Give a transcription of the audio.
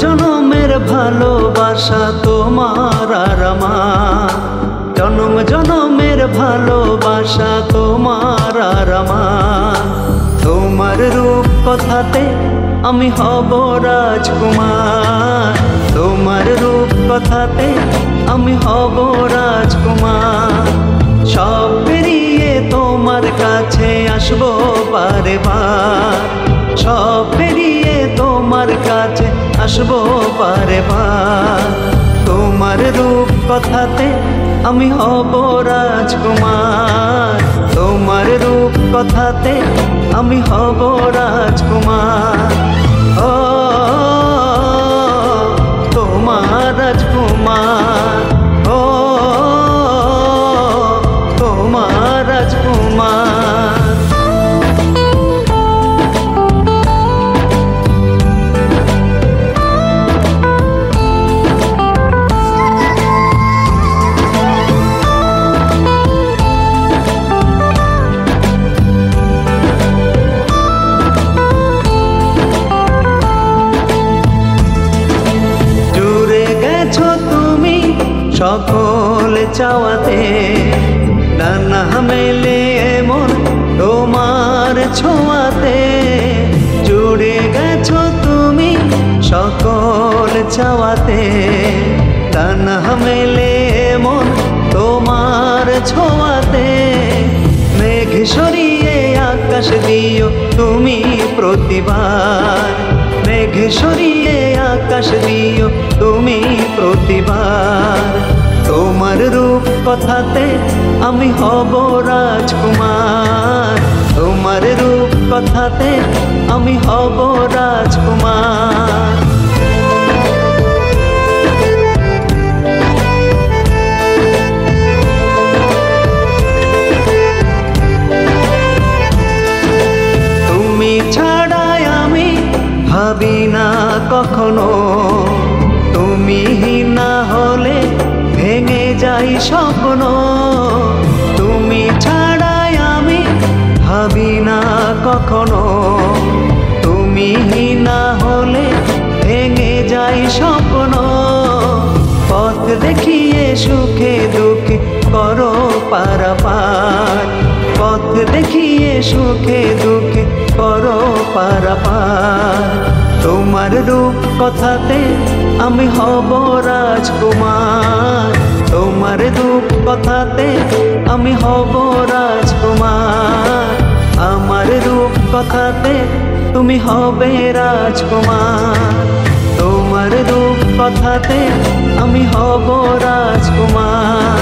জনমের ভালোবাসা তোমার আর আমার, জনম জনমের ভালোবাসা তোমার আর আমার। তোমার রূপ কথাতে আমি হব রাজকুমার, তোমার রূপ কথাতে আমি হব রাজকুমার। সব পেরিয়ে তোমার কাছে আসবো বারে বার, সব পেরিয়ে তোমার কাছে আসবো বারে বার। তোমার রূপ কথাতে আমি হব রাজকুমার, তোমার রূপ কথাতে আমি হব রাজকুমার। ও তোমার রাজকুমার, ও তোমার রাজকুমার। সকল চাওয়াতে ডানা মেলে এমন তোমার ছোঁয়াতে, জুড়ে গেছো তুমি সকল চাওয়াতে ডানা মেলে এমন তোমার ছোঁয়াতে। মেঘ সরিয়ে আকাশ দিও তুমি প্রতিবার, মেঘ সরিয়ে আকাশ দিও তুমি প্রতিবার। তোমার রূপ কথাতে আমি হব রাজকুমার, তোমার রূপ কথাতে আমি হব রাজকুমার। তুমি ছাড়াই আমি ভাবি না কখনো, তুমি না হলে ভেঙে যাই স্বপ্ন। তুমি ছাড়াই আমি ভাবি না কখনো, তুমি না হলে ভেঙে যাই স্বপ্ন। পথ দেখিয়ে সুখে দুঃখে করো পারাপার, পথ দেখিয়ে সুখে দুঃখে করো পারাপার। তোমার রূপ কথাতে আমি হব রাজকুমার, তোমার রূপ কথাতে আমি হব রাজকুমার। আমার রূপ কথাতে তুমি হবে রাজকুমার, তোমার রূপ কথাতে আমি হব রাজকুমার।